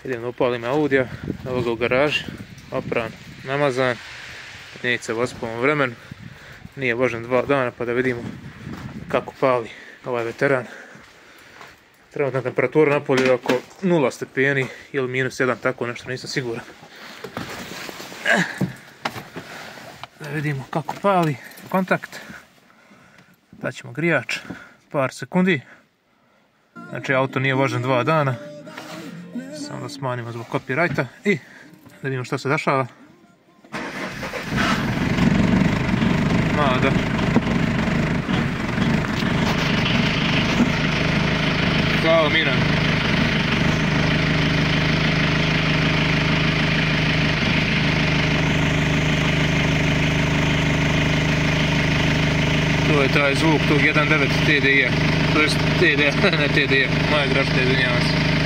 Idem da upalim Audija, evo ga u garaži, opran, namazan, neće se voziti po ovom vremenu, nije vožen 2 dana pa da vidimo kako pali ovaj veteran. Trenutna temperatura na polju je oko 0 stepeni ili -1, tako nešto, nisam siguran. Da vidimo kako pali kontakt. Daćemo grijač, par sekundi. Znači auto nije vožen 2 dana. Samo da smanjimo zbog copyrighta i da vidimo što se dešava. Mada. Hvala Miran. To je taj zvuk tog 1.9 TDI-a. To jest TDI, ne TDI-a. Moja graška, izvinjavam se.